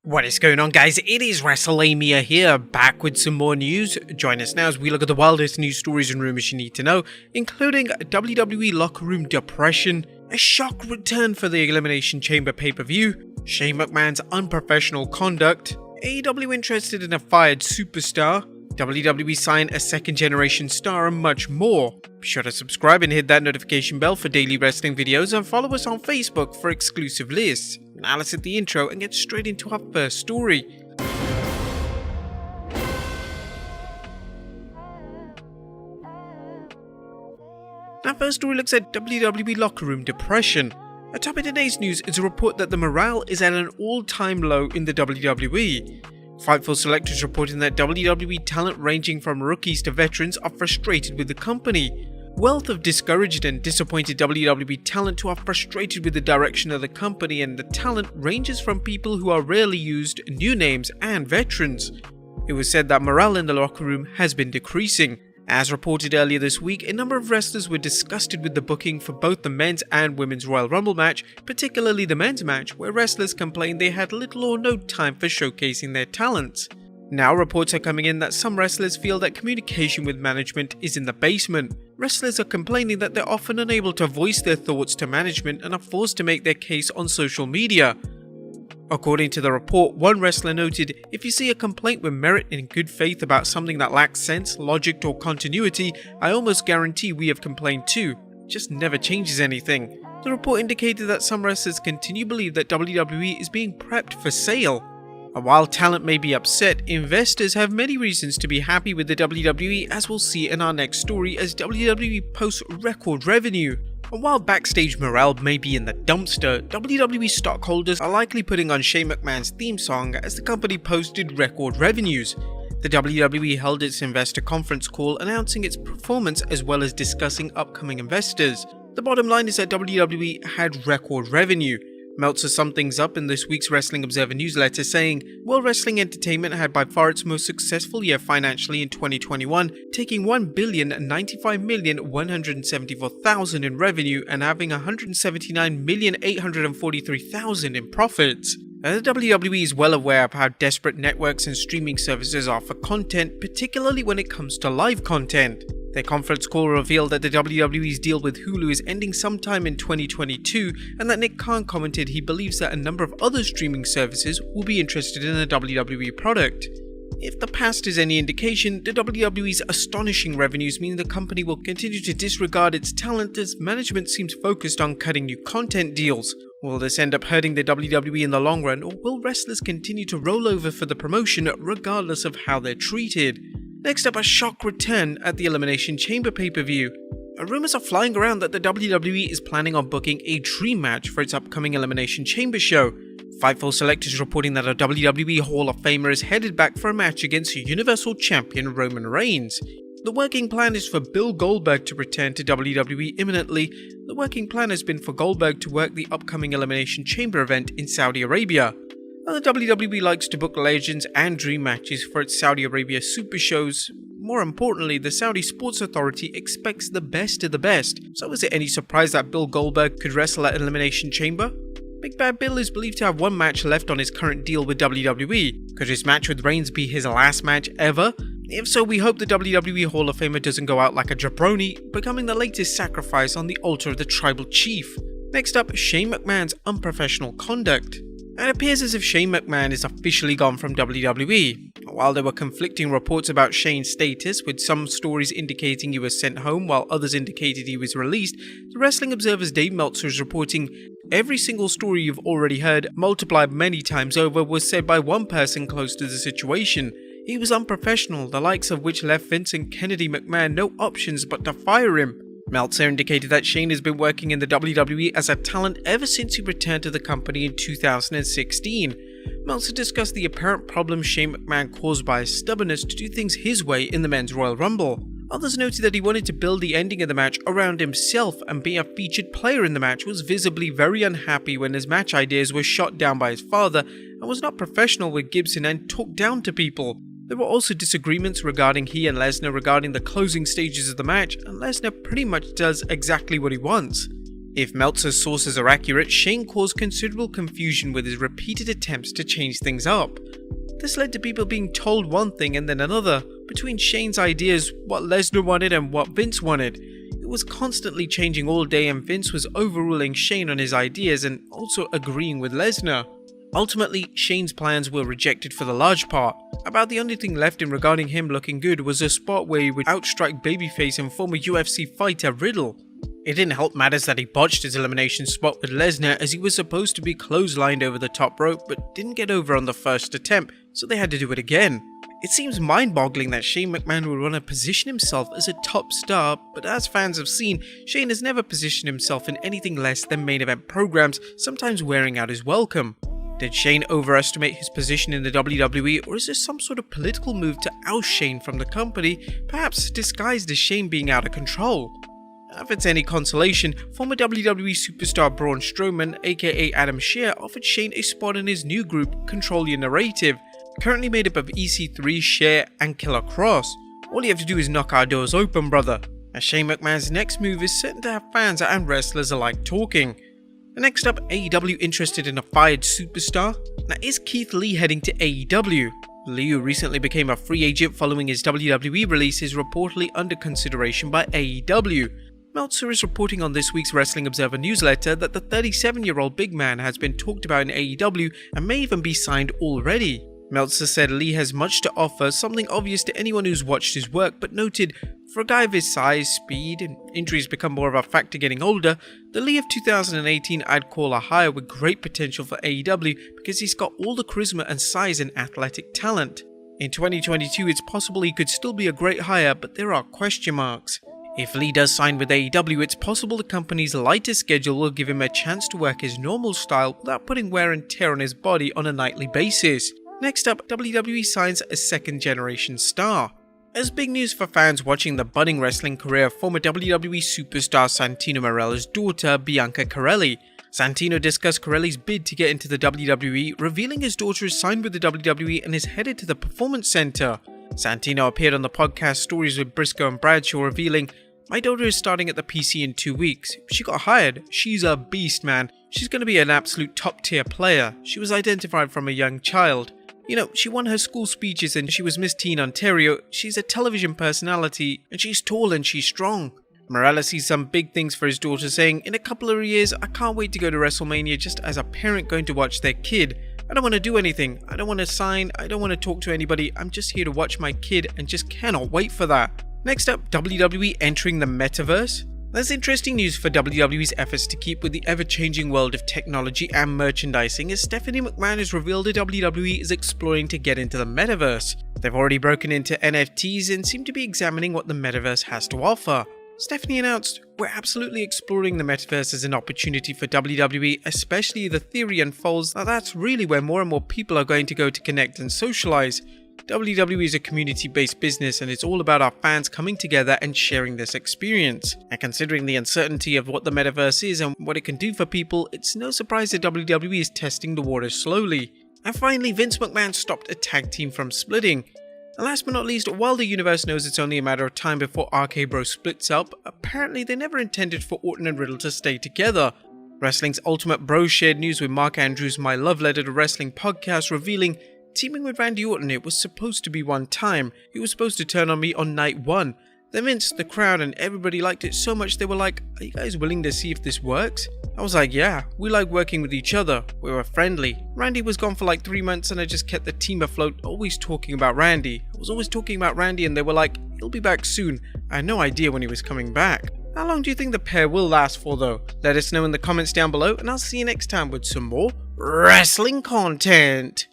What is going on, guys? It is Wrestlelamia here, back with some more news. Join us now as we look at the wildest news stories and rumors you need to know, including WWE locker room depression, a shock return for the Elimination Chamber pay-per-view, Shane McMahon's unprofessional conduct, AEW interested in a fired superstar, WWE sign a second-generation star, and much more. Be sure to subscribe and hit that notification bell for daily wrestling videos, and follow us on Facebook for exclusive lists. Now let's hit the intro and get straight into our first story. Our first story looks at WWE locker room depression. Atop of today's news is a report that the morale is at an all-time low in the WWE. Fightful Select is reporting that WWE talent ranging from rookies to veterans are frustrated with the company. Wealth of discouraged and disappointed WWE talent who are frustrated with the direction of the company, and the talent ranges from people who are rarely used, new names, and veterans. It was said that morale in the locker room has been decreasing. As reported earlier this week, a number of wrestlers were disgusted with the booking for both the men's and women's Royal Rumble match, particularly the men's match, where wrestlers complained they had little or no time for showcasing their talents. Now reports are coming in that some wrestlers feel that communication with management is in the basement. Wrestlers are complaining that they're often unable to voice their thoughts to management and are forced to make their case on social media. According to the report, one wrestler noted, "If you see a complaint with merit and good faith about something that lacks sense, logic, or continuity, I almost guarantee we have complained too. It just never changes anything." The report indicated that some wrestlers continue to believe that WWE is being prepped for sale. And while talent may be upset, investors have many reasons to be happy with the WWE, as we'll see in our next story as WWE posts record revenue. And while backstage morale may be in the dumpster, WWE stockholders are likely putting on Shane McMahon's theme song as the company posted record revenues. The WWE held its investor conference call announcing its performance as well as discussing upcoming investors. The bottom line is that WWE had record revenue. Meltzer summed things up in this week's Wrestling Observer newsletter saying, "World Wrestling Entertainment had by far its most successful year financially in 2021, taking $1,095,174,000 in revenue and having $179,843,000 in profits." The WWE is well aware of how desperate networks and streaming services are for content, particularly when it comes to live content. Their conference call revealed that the WWE's deal with Hulu is ending sometime in 2022, and that Nick Khan commented he believes that a number of other streaming services will be interested in a WWE product. If the past is any indication, the WWE's astonishing revenues mean the company will continue to disregard its talent as management seems focused on cutting new content deals. Will this end up hurting the WWE in the long run, or will wrestlers continue to roll over for the promotion regardless of how they're treated? Next up, a shock return at the Elimination Chamber pay-per-view. Rumors are flying around that the WWE is planning on booking a dream match for its upcoming Elimination Chamber show. Fightful Select is reporting that a WWE Hall of Famer is headed back for a match against Universal Champion Roman Reigns. The working plan is for Bill Goldberg to return to WWE imminently. The working plan has been for Goldberg to work the upcoming Elimination Chamber event in Saudi Arabia. The WWE likes to book legends and dream matches for its Saudi Arabia super shows. More importantly, the Saudi Sports Authority expects the best of the best, so is it any surprise that Bill Goldberg could wrestle at Elimination Chamber? Big Bad Bill is believed to have one match left on his current deal with WWE. Could his match with Reigns be his last match ever? If so, we hope the WWE Hall of Famer doesn't go out like a jabroni, becoming the latest sacrifice on the altar of the tribal chief. Next up, Shane McMahon's unprofessional conduct. It appears as if Shane McMahon is officially gone from WWE. While there were conflicting reports about Shane's status, with some stories indicating he was sent home while others indicated he was released, the Wrestling Observer's Dave Meltzer is reporting, "Every single story you've already heard, multiplied many times over, was said by one person close to the situation. He was unprofessional, the likes of which left Vince and Kennedy McMahon no options but to fire him." Meltzer indicated that Shane has been working in the WWE as a talent ever since he returned to the company in 2016. Meltzer discussed the apparent problems Shane McMahon caused by his stubbornness to do things his way in the men's Royal Rumble. Others noted that he wanted to build the ending of the match around himself, and being a featured player in the match was visibly very unhappy when his match ideas were shot down by his father, and was not professional with Gibson and talked down to people. There were also disagreements regarding he and Lesnar regarding the closing stages of the match, and Lesnar pretty much does exactly what he wants. If Meltzer's sources are accurate, Shane caused considerable confusion with his repeated attempts to change things up. This led to people being told one thing and then another, between Shane's ideas, what Lesnar wanted and what Vince wanted. It was constantly changing all day and Vince was overruling Shane on his ideas and also agreeing with Lesnar. Ultimately, Shane's plans were rejected for the large part. About the only thing left in regarding him looking good was a spot where he would outstrike babyface and former UFC fighter Riddle. It didn't help matters that he botched his elimination spot with Lesnar, as he was supposed to be clotheslined over the top rope but didn't get over on the first attempt, so they had to do it again. It seems mind-boggling that Shane McMahon would want to position himself as a top star, but as fans have seen, Shane has never positioned himself in anything less than main event programs, sometimes wearing out his welcome. Did Shane overestimate his position in the WWE, or is this some sort of political move to oust Shane from the company, perhaps disguised as Shane being out of control? If it's any consolation, former WWE superstar Braun Strowman, aka Adam Scherr, offered Shane a spot in his new group, Control Your Narrative, currently made up of EC3, Scherr, and Killer Cross. All you have to do is knock our doors open, brother. As Shane McMahon's next move is certain to have fans and wrestlers alike talking. Next up, AEW interested in a fired superstar? Now, is Keith Lee heading to AEW? Lee, who recently became a free agent following his WWE release, is reportedly under consideration by AEW. Meltzer is reporting on this week's Wrestling Observer newsletter that the 37-year-old big man has been talked about in AEW and may even be signed already. Meltzer said Lee has much to offer, something obvious to anyone who's watched his work, but noted, for a guy of his size, speed, and injuries become more of a factor getting older, the Lee of 2018 I'd call a hire with great potential for AEW because he's got all the charisma and size and athletic talent. In 2022, it's possible he could still be a great hire, but there are question marks. If Lee does sign with AEW, it's possible the company's lighter schedule will give him a chance to work his normal style without putting wear and tear on his body on a nightly basis. Next up, WWE signs a second-generation star. As big news for fans watching the budding wrestling career of former WWE superstar Santino Marella's daughter, Bianca Corelli. Santino discussed Corelli's bid to get into the WWE, revealing his daughter is signed with the WWE and is headed to the Performance Center. Santino appeared on the podcast Stories with Briscoe and Bradshaw, revealing, "My daughter is starting at the PC in 2 weeks. She got hired. She's a beast, man. She's going to be an absolute top-tier player. She was identified from a young child. You know, she won her school speeches and she was Miss Teen Ontario. She's a television personality and she's tall and she's strong." Marella sees some big things for his daughter, saying, "In a couple of years, I can't wait to go to Wrestlemania just as a parent going to watch their kid. I don't want to do anything. I don't want to sign. I don't want to talk to anybody. I'm just here to watch my kid and just cannot wait for that." Next up, WWE entering the Metaverse. There's interesting news for WWE's efforts to keep with the ever-changing world of technology and merchandising, as Stephanie McMahon has revealed that WWE is exploring to get into the Metaverse. They've already broken into NFTs and seem to be examining what the Metaverse has to offer. Stephanie announced, "We're absolutely exploring the Metaverse as an opportunity for WWE, especially the theory unfolds that that's really where more and more people are going to go to connect and socialize. WWE is a community-based business and it's all about our fans coming together and sharing this experience. And considering the uncertainty of what the Metaverse is and what it can do for people, it's no surprise that WWE is testing the waters slowly." And finally, Vince McMahon stopped a tag team from splitting. And last but not least, while the universe knows it's only a matter of time before RK Bro splits up, apparently they never intended for Orton and Riddle to stay together. Wrestling's Ultimate Bro shared news with Mark Andrews' My Love Letter to Wrestling podcast, revealing, "Teaming with Randy Orton, it was supposed to be one time. He was supposed to turn on me on night 1. Then Vince, the crowd, and everybody liked it so much they were like, 'Are you guys willing to see if this works?' I was like, 'Yeah, we like working with each other. We were friendly.' Randy was gone for like 3 months and I just kept the team afloat, always talking about Randy. I was always talking about Randy and they were like, 'He'll be back soon.' I had no idea when he was coming back." How long do you think the pair will last for though? Let us know in the comments down below and I'll see you next time with some more wrestling content.